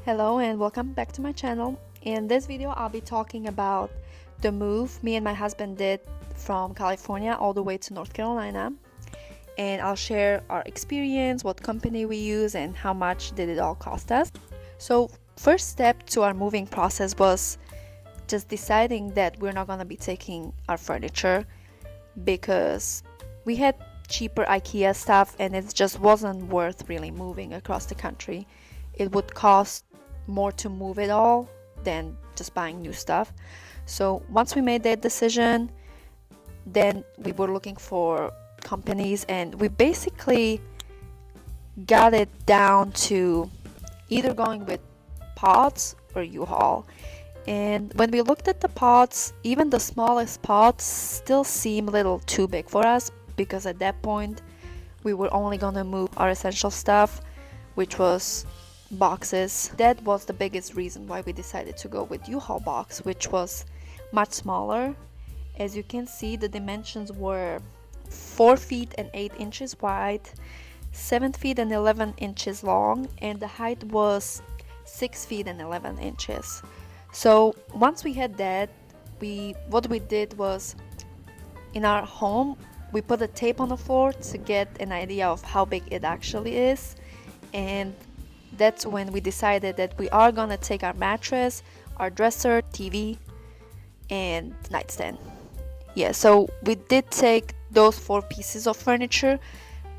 Hello and welcome back to my channel. In this video I'll be talking about the move me and my husband did from California all the way to North Carolina, and I'll share our experience, what company we use, and how much did it all cost us. So first step to our moving process was just deciding that we're not going to be taking our furniture because we had cheaper IKEA stuff and it just wasn't worth really moving across the country. It would cost more to move it all than just buying new stuff. So once we made that decision, then we were looking for companies and we basically got it down to either going with pods or U-Haul. And when we looked at the pods, even the smallest pods still seemed a little too big for us because at that point we were only gonna move our essential stuff, which was boxes. That was the biggest reason why we decided to go with U-Haul box, which was much smaller. As you can see, the dimensions were 4 feet and 8 inches wide, 7 feet and 11 inches long, and the height was 6 feet and 11 inches. So once we had that, what we did was, in our home we put a tape on the floor to get an idea of how big it actually is, and that's when we decided that we are gonna take our mattress, our dresser, TV, and nightstand. Yeah, so we did take those 4 pieces of furniture,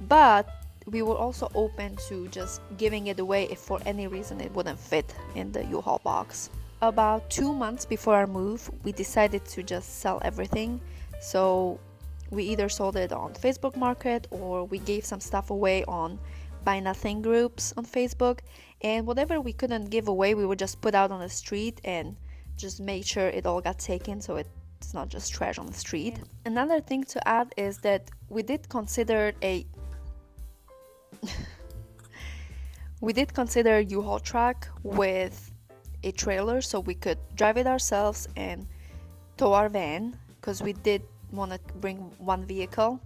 but we were also open to just giving it away if for any reason it wouldn't fit in the U-Haul box. About 2 months before our move, we decided to just sell everything. So we either sold it on Facebook Market or we gave some stuff away on Buy Nothing groups on Facebook, and whatever we couldn't give away we would just put out on the street and just make sure it all got taken so it's not just trash on the street. Another thing to add is that we did consider U-Haul truck with a trailer so we could drive it ourselves and tow our van, because we did want to bring one vehicle,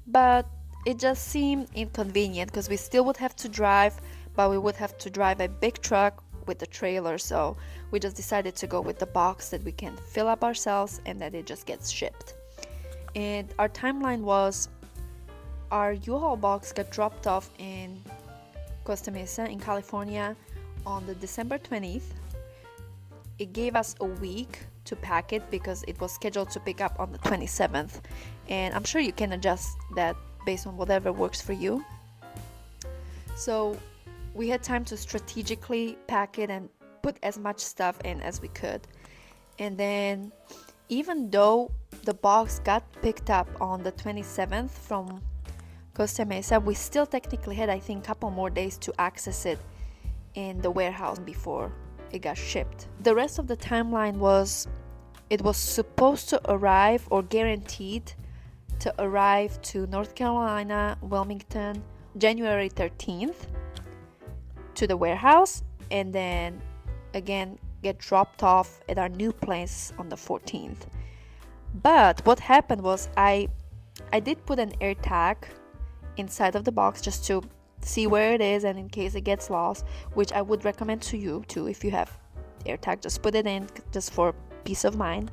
but it just seemed inconvenient because we still would have to drive, but we would have to drive a big truck with the trailer. So we just decided to go with the box that we can fill up ourselves and that it just gets shipped. And our timeline was, our U-Haul box got dropped off in Costa Mesa in California on the December 20th. It gave us a week to pack it because it was scheduled to pick up on the 27th, and I'm sure you can adjust that based on whatever works for you. So we had time to strategically pack it and put as much stuff in as we could. And then even though the box got picked up on the 27th from Costa Mesa, we still technically had, I think, a couple more days to access it in the warehouse before it got shipped. The rest of the timeline was, it was supposed to arrive or guaranteed to arrive to North Carolina, Wilmington, January 13th to the warehouse, and then again get dropped off at our new place on the 14th. But what happened was I did put an air tag inside of the box just to see where it is and in case it gets lost, which I would recommend to you too. If you have air tag, just put it in just for peace of mind.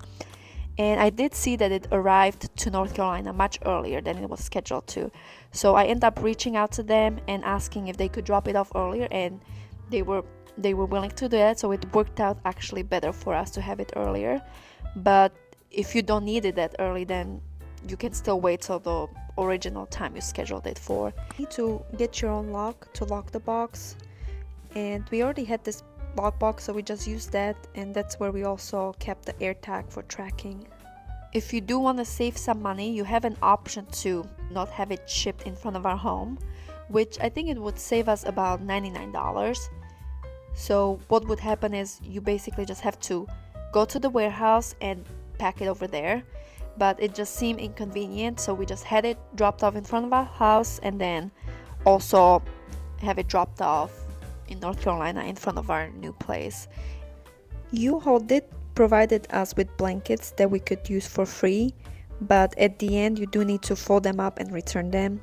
And I did see that it arrived to North Carolina much earlier than it was scheduled to. So I ended up reaching out to them and asking if they could drop it off earlier, and they were willing to do that. So it worked out actually better for us to have it earlier. But if you don't need it that early, then you can still wait till the original time you scheduled it for. You need to get your own lock to lock the box, and we already had this lockbox, so we just used that, and that's where we also kept the air tag for tracking. If you do want to save some money, you have an option to not have it shipped in front of our home, which I think it would save us about $99. So what would happen is you basically just have to go to the warehouse and pack it over there, but it just seemed inconvenient, so we just had it dropped off in front of our house and then also have it dropped off in North Carolina in front of our new place. U-Haul did provided us with blankets that we could use for free, but at the end you do need to fold them up and return them.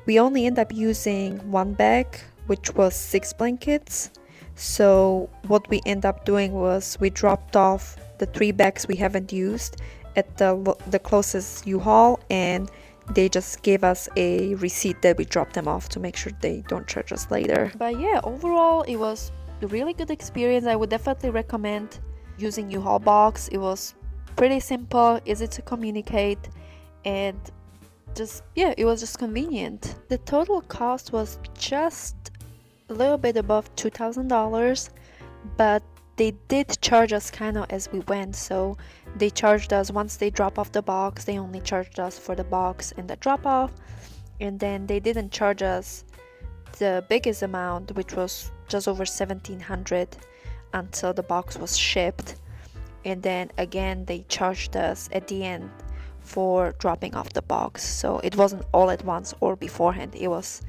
We only end up using one bag, which was 6 blankets, So what we end up doing was we dropped off the 3 bags we haven't used at the closest U-Haul, and they just gave us a receipt that we dropped them off to make sure they don't charge us later. But yeah, overall it was a really good experience. I would definitely recommend using U-Haul box. It was pretty simple, easy to communicate, and just yeah, it was just convenient. The total cost was just a little bit above $2,000, but they did charge us kind of as we went. So they charged us once they drop off the box, they only charged us for the box and the drop off, and then they didn't charge us the biggest amount, which was just over 1,700, until the box was shipped. And then again they charged us at the end for dropping off the box. So it wasn't all at once or beforehand, it was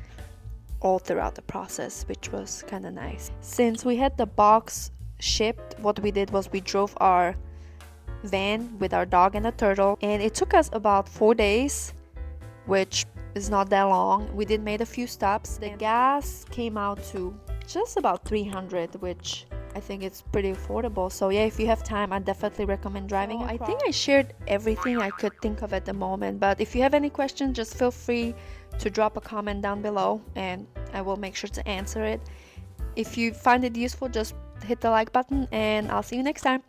all throughout the process, which was kind of nice. Since we had the box shipped, what we did was we drove our van with our dog and a turtle, and it took us about 4 days, which is not that long. We did made a few stops. The gas came out to just about 300, which I think it's pretty affordable. So yeah, if you have time, I definitely recommend driving. I think I shared everything I could think of at the moment, but if you have any questions, just feel free to drop a comment down below and I will make sure to answer it. If you find it useful, just hit the like button, and I'll see you next time.